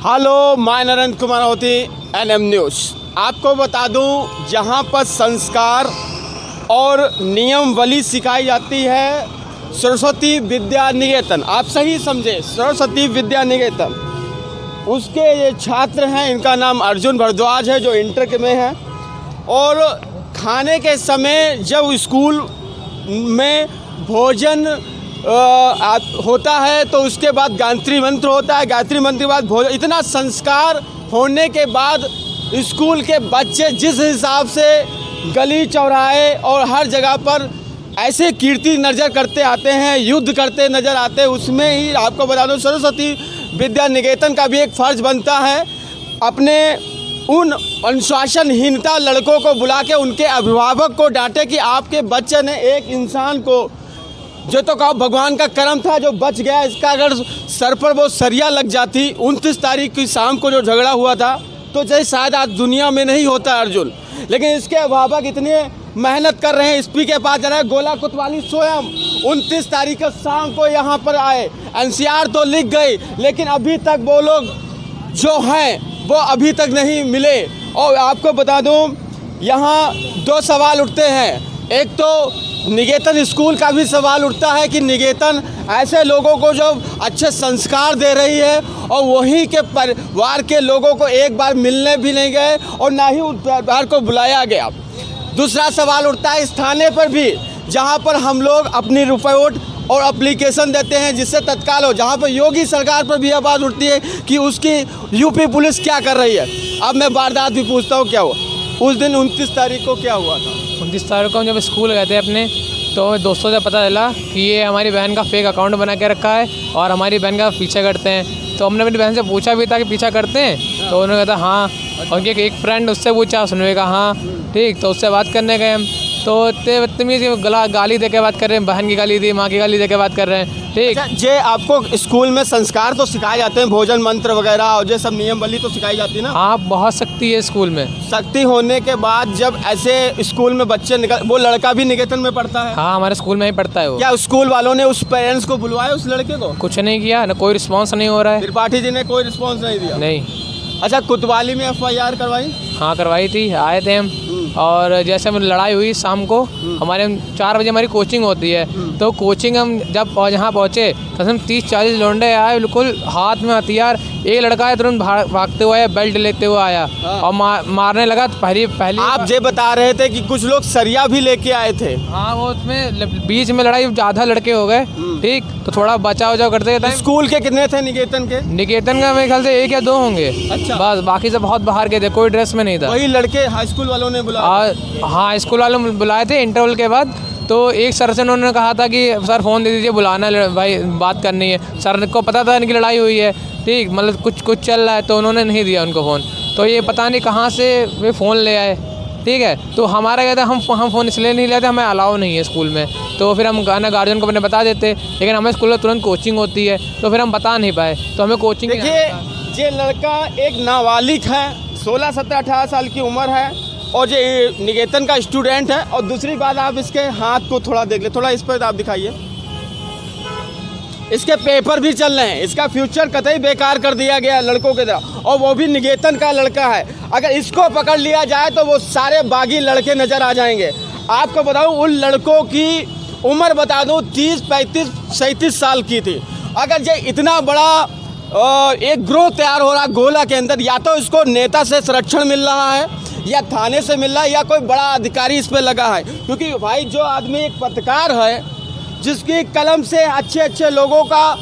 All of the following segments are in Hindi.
हेलो, मैं नरेंद्र कुमार होती NM न्यूज़। आपको बता दूं, जहां पर संस्कार और नियमावली सिखाई जाती है सरस्वती विद्या निकेतन, आप सही समझे, सरस्वती विद्या निकेतन, उसके ये छात्र हैं। इनका नाम अर्जुन भारद्वाज है, जो इंटर के में है। और खाने के समय जब स्कूल में भोजन होता है तो उसके बाद गायत्री मंत्र होता है, गायत्री मंत्र के बाद भोजन। इतना संस्कार होने के बाद स्कूल के बच्चे जिस हिसाब से गली चौराहे और हर जगह पर ऐसे कीर्ति नज़र करते आते हैं, युद्ध करते नज़र आते हैं, उसमें ही आपको बता दूं सरस्वती विद्या निकेतन का भी एक फ़र्ज़ बनता है अपने उन अनुशासनहीनता लड़कों को बुला के उनके अभिभावक को डांटे कि आपके बच्चे ने एक इंसान को, जो तो कहा भगवान का करम था जो बच गया, इसका अगर सर पर वो सरिया लग जाती 29 तारीख की शाम को जो झगड़ा हुआ था, तो जैसे शायद आज दुनिया में नहीं होता अर्जुन। लेकिन इसके अभिभावक इतने मेहनत कर रहे हैं, एसपी के पास जा रहे हैं। गोला कोतवाली स्वयं 29 तारीख को शाम को यहाँ पर आए, NCR तो लिख गई, लेकिन अभी तक वो लोग जो हैं वो अभी तक नहीं मिले। और आपको बता दूँ, यहाँ दो सवाल उठते हैं। एक तो निकेतन स्कूल का भी सवाल उठता है कि निकेतन ऐसे लोगों को जो अच्छे संस्कार दे रही है और वहीं के परिवार के लोगों को एक बार मिलने भी नहीं गए और ना ही उस परिवार को बुलाया गया। दूसरा सवाल उठता है इस थाने पर भी, जहां पर हम लोग अपनी रिपोर्ट और एप्लीकेशन देते हैं जिससे तत्काल हो, जहां पर योगी सरकार पर भी आवाज़ उठती है कि उसकी यूपी पुलिस क्या कर रही है। अब मैं वारदात भी पूछता हूँ, क्या हुआ उस दिन 29 तारीख को क्या हुआ था? 29 तारीख को हम जब स्कूल गए थे अपने, तो दोस्तों से पता चला कि ये हमारी बहन का फेक अकाउंट बना के रखा है और हमारी बहन का पीछा करते हैं। तो हमने अपनी बहन से पूछा भी था कि पीछा करते हैं, तो उन्होंने कहा हाँ। और उनके एक फ्रेंड उससे पूछा, उसने कहा हाँ ठीक। तो उससे बात करने गए हम, तो बदतमीज़ी गाली दे के बात कर रहे हैं, बहन की गाली दी, माँ की गाली दे के बात कर रहे हैं। ठीक। अच्छा, जे आपको स्कूल में संस्कार तो सिखाए जाते हैं, भोजन मंत्र वगैरह और ये सब नियमावली तो सिखाई जाती है ना? हाँ, बहुत सख्ती है स्कूल में। सख्ती होने के बाद जब ऐसे स्कूल में बच्चे निकल, वो लड़का भी निकेतन में पढ़ता है? हाँ, हमारे स्कूल में ही पढ़ता है वो। क्या स्कूल वालों ने उस पेरेंट्स को बुलवाया उस लड़के को? कुछ नहीं किया ना, कोई रिस्पॉन्स नहीं हो रहा है। त्रिपाठी जी ने कोई रिस्पॉन्स नहीं दिया? नहीं। अच्छा, कोतवाली में FIR करवाई? हाँ, करवाई थी, आए थे हम। और जैसे हम लड़ाई हुई शाम को, हमारे 4 बजे हमारी कोचिंग होती है, तो कोचिंग हम जब यहाँ पहुँचे तो हम 30-40 लौंडे आए, बिल्कुल हाथ में हथियार। एक लड़का है तुरंत भागते हुए आया, बेल्ट लेते हुए आया और मारने लगा। तो पहली आप ये बता रहे थे कि कुछ लोग सरिया भी लेके आए थे? हाँ, वो उसमें बीच में लड़ाई, ज़्यादा लड़के हो गए। ठीक, तो थोड़ा बचाव करते थे। स्कूल के कितने थे निकेतन के? निकेतन का मेरे ख्याल से 1 या 2 होंगे। अच्छा। बस बाकी सब बहुत बाहर के थे, कोई ड्रेस में नहीं था। वही लड़के हाई स्कूल वालों ने बुलाया? हाँ, स्कूल वालों ने बुलाए थे इंटरवल के बाद। तो एक सर से उन्होंने कहा था कि सर फ़ोन दे दीजिए, बुलाना भाई, बात करनी है। सर को पता था इनकी लड़ाई हुई है, ठीक, मतलब कुछ चल रहा है, तो उन्होंने नहीं दिया उनको फ़ोन। तो ये पता नहीं कहाँ से वे फ़ोन ले आए, ठीक है। तो हमारा कहता है हम फ़ोन इसलिए नहीं लेते, हमें अलाउ नहीं है स्कूल में। तो फिर हम गार्जियन को अपने बता देते, लेकिन हमें स्कूल में तुरंत कोचिंग होती है, तो फिर हम बता नहीं पाए, तो हमें कोचिंग। देखिए, ये लड़का एक नाबालिग है, 16, 17, 18 साल की उम्र है और ये निकेतन का स्टूडेंट है। और दूसरी बात, आप इसके हाथ को थोड़ा देख ले, थोड़ा इस पर आप दिखाइए। इसके पेपर भी चल रहे हैं, इसका फ्यूचर कतई बेकार कर दिया गया लड़कों के तरह, और वो भी निकेतन का लड़का है। अगर इसको पकड़ लिया जाए तो वो सारे बागी लड़के नज़र आ जाएंगे। आपको बताऊं, उन लड़कों की उम्र बता दूं 30, 35, 37 साल की थी। अगर ये इतना बड़ा एक ग्रोह तैयार हो रहा गोला के अंदर, या तो इसको नेता से संरक्षण मिल रहा है, या थाने से मिल रहा है, या कोई बड़ा अधिकारी इस पे लगा है। क्योंकि भाई, जो आदमी एक पत्रकार है, जिसकी कलम से अच्छे लोगों का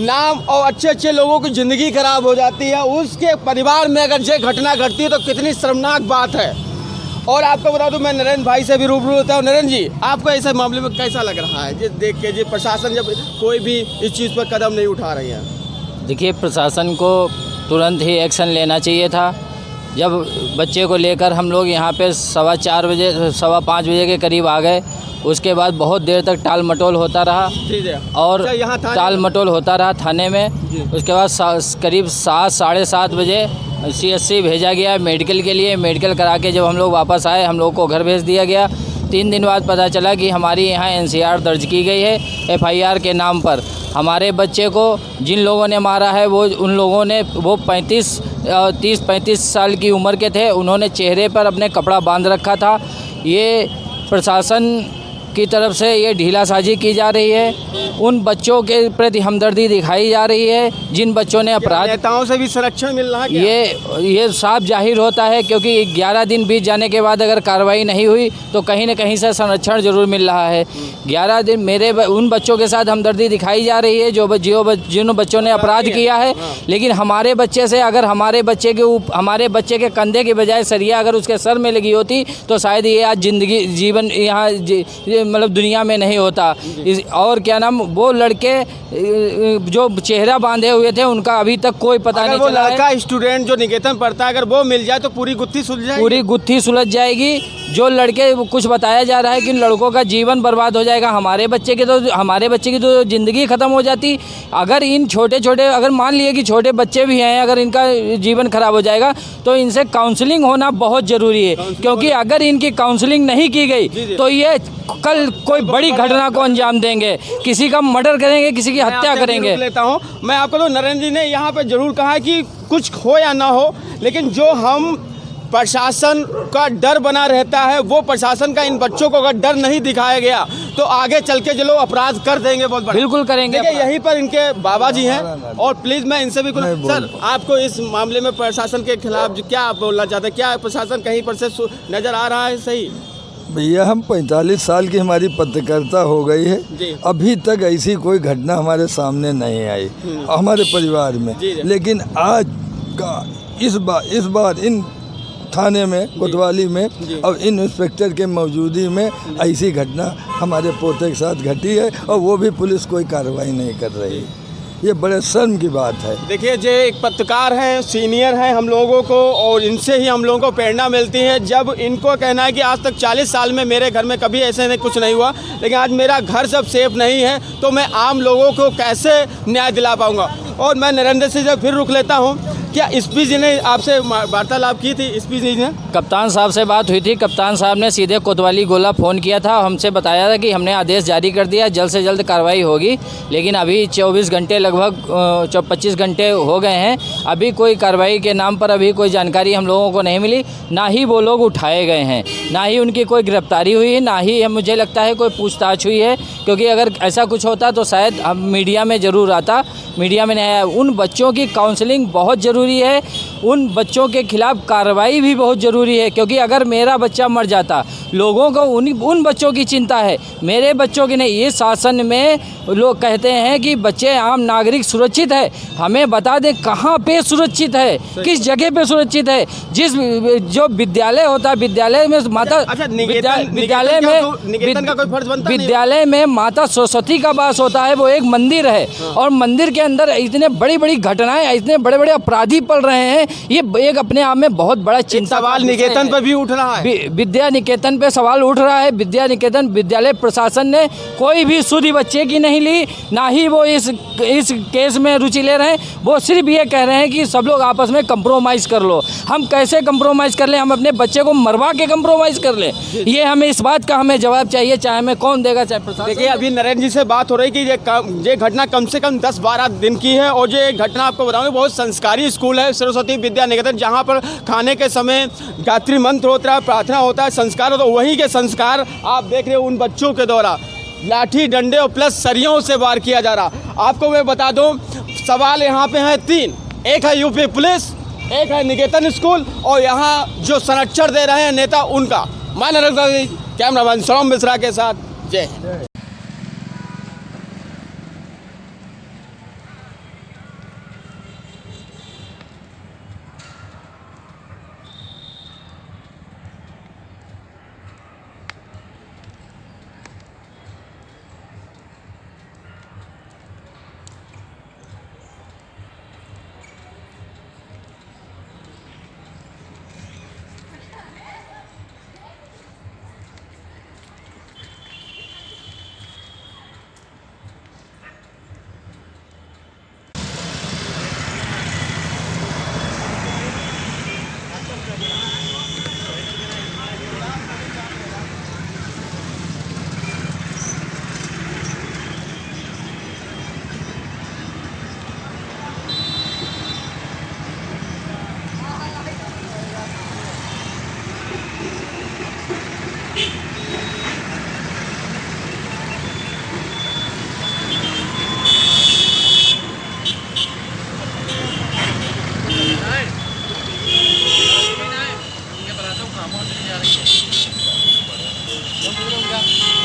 नाम और अच्छे लोगों की ज़िंदगी खराब हो जाती है, उसके परिवार में अगर ये घटना घटती है तो कितनी शर्मनाक बात है। और आपको बता दूं, मैं नरेंद्र भाई से भी रूबरू होता हूँ। नरेंद्र जी, आपको ऐसे मामले में कैसा लग रहा है ये देख के, ये प्रशासन जब कोई भी इस चीज़ पर कदम नहीं उठा रही है? देखिए, प्रशासन को तुरंत ही एक्शन लेना चाहिए था। जब बच्चे को लेकर हम लोग यहाँ पे 4:15 बजे, 5:15 बजे के करीब आ गए, उसके बाद बहुत देर तक टाल मटोल होता रहा और टाल मटोल होता रहा थाने में। उसके बाद करीब 7, 7:30 बजे CSC भेजा गया मेडिकल के लिए। मेडिकल करा के जब हम लोग वापस आए, हम लोग को घर भेज दिया गया। 3 दिन बाद पता चला कि हमारी यहाँ NCR दर्ज की गई है FIR के नाम पर। हमारे बच्चे को जिन लोगों ने मारा है उन लोगों ने 30-35 साल की उम्र के थे। उन्होंने चेहरे पर अपने कपड़ा बांध रखा था। ये प्रशासन की तरफ से ये ढीलासाजी की जा रही है। उन बच्चों के प्रति हमदर्दी दिखाई जा रही है जिन बच्चों ने अपराध। नेताओं से भी संरक्षण मिल रहा है क्या? ये साफ जाहिर होता है, क्योंकि 11 दिन बीत जाने के बाद अगर कार्रवाई नहीं हुई तो कहीं न कहीं से संरक्षण जरूर मिल रहा है। 11 दिन उन बच्चों के साथ हमदर्दी दिखाई जा रही है जिन बच्चों ने अपराध किया है। लेकिन हमारे बच्चे से अगर हमारे बच्चे के कंधे की बजाय सरिया अगर उसके सर में लगी होती तो शायद ये आज जीवन यहाँ मतलब दुनिया में नहीं होता। और क्या नाम, वो लड़के जो चेहरा बांधे हुए थे उनका अभी तक कोई पता नहीं चला है। लड़का स्टूडेंट जो निकेतन पढ़ता है, अगर वो मिल जाए तो पूरी गुत्थी सुलझ जाएगी। पूरी गुत्थी सुलझ जाएगी। जो लड़के कुछ बताया जा रहा है कि लड़कों का जीवन बर्बाद हो जाएगा, हमारे बच्चे की तो ज़िंदगी ख़त्म हो जाती। अगर इन छोटे अगर मान लिए कि छोटे बच्चे भी हैं, अगर इनका जीवन ख़राब हो जाएगा तो इनसे काउंसलिंग होना बहुत ज़रूरी है। क्योंकि अगर इनकी काउंसलिंग नहीं की गई तो ये कल कोई बड़ी घटना को अंजाम देंगे, किसी का मर्डर करेंगे, किसी की हत्या करेंगे। लेता हूँ मैं आपको। तो नरेंद्र जी ने यहाँ पे जरूर कहा कि कुछ हो या ना हो, लेकिन जो हम प्रशासन का डर बना रहता है, वो प्रशासन का इन बच्चों को अगर डर नहीं दिखाया गया तो आगे चल के जो लोग अपराध कर देंगे बहुत बड़ा। बिल्कुल करेंगे। देखिए यहीं पर इनके बाबा जी हैं और प्लीज मैं इनसे भी सर, आपको इस मामले में प्रशासन के खिलाफ क्या आप बोलना चाहते हैं? क्या प्रशासन कहीं पर से नजर आ रहा है सही? भैया हम 45 साल की हमारी पत्रकारिता हो गई है, अभी तक ऐसी कोई घटना हमारे सामने नहीं आई हमारे परिवार में। लेकिन आज का इस बार इन थाने में कोतवाली में और इन इंस्पेक्टर के मौजूदगी में ऐसी घटना हमारे पोते के साथ घटी है और वो भी पुलिस कोई कार्रवाई नहीं कर रही। ये बड़े शर्म की बात है। देखिए जो एक पत्रकार हैं, सीनियर हैं हम लोगों को, और इनसे ही हम लोगों को प्रेरणा मिलती है। जब इनको कहना है कि आज तक 40 साल में मेरे घर में कभी ऐसे नहीं कुछ नहीं हुआ, लेकिन आज मेरा घर सब सेफ नहीं है तो मैं आम लोगों को कैसे न्याय दिला पाऊंगा। और मैं नरेंद्र से जब फिर रुक लेता हूं, क्या एसपी जी ने आपसे वार्तालाप की थी? एसपी जी ने कप्तान साहब से बात हुई थी। कप्तान साहब ने सीधे कोतवाली गोला फ़ोन किया था, हमसे बताया था कि हमने आदेश जारी कर दिया, जल्द से जल्द कार्रवाई होगी। लेकिन अभी 24 घंटे लगभग 25 घंटे हो गए हैं, अभी कोई कार्रवाई के नाम पर अभी कोई जानकारी हम लोगों को नहीं मिली। ना ही वो लोग उठाए गए हैं, ना ही उनकी कोई गिरफ्तारी हुई है, ना ही मुझे लगता है कोई पूछताछ हुई है। क्योंकि अगर ऐसा कुछ होता तो शायद हम मीडिया में ज़रूर आता, मीडिया में नहीं आया। उन बच्चों की काउंसलिंग बहुत ज़रूरी है, उन बच्चों के खिलाफ कार्रवाई भी बहुत ज़रूरी है। क्योंकि अगर मेरा बच्चा मर जाता, लोगों को उन बच्चों की चिंता है, मेरे बच्चों की नहीं। ये शासन में लोग कहते हैं कि बच्चे आम नागरिक सुरक्षित है, हमें बता दें कहाँ पे सुरक्षित है, किस जगह पे सुरक्षित है। जो विद्यालय होता है, विद्यालय में माता विद्यालय में माता सरस्वती का वास होता है, वो एक मंदिर है। और मंदिर के अंदर इतने बड़ी बड़ी घटनाएं, इतने बड़े बड़े अपराधी पल रहे हैं, ये एक अपने आप में बहुत बड़ा चिंता। सवाल निकेतन पर भी उठ रहा है, विद्या निकेतन पे सवाल उठ रहा है। विद्या निकेतन विद्यालय प्रशासन ने कोई भी सुधि बच्चे की नहीं ली, ना ही वो इस केस में रुचि ले रहे हैं। वो सिर्फ ये कह रहे हैं कि सब लोग आपस में कंप्रोमाइज़ कर लो। हम कैसे कंप्रोमाइज़ कर लें? हम अपने बच्चे को मरवा के कंप्रोमाइज़ कर लें? ये हमें इस बात का हमें जवाब चाहिए, चाहे हमें कौन देगा, चाहे प्रशासन। देखिए अभी नरेंद्र जी से बात हो रही कि ये घटना कम से कम 10-12 दिन की है। और ये घटना आपको बताऊँगी, बहुत संस्कारी स्कूल है सरस्वती विद्या निकेतन, जहाँ पर खाने के समय गायत्री मंत्र होता है, प्रार्थना होता है, संस्कार होता है। वहीं के संस्कार आप देख रहे हो उन बच्चों के द्वारा लाठी डंडे और प्लस सरियों से वार किया जा रहा। आपको मैं बता दूं, सवाल यहाँ पे हैं 3। एक है यूपी पुलिस, एक है निकेतन स्कूल, और यहाँ जो संरक्षण दे रहे हैं नेता उनका। मैं नरेंद्र, कैमरामैन सोम मिश्रा के साथ, जय। अमाउंट जा रही है।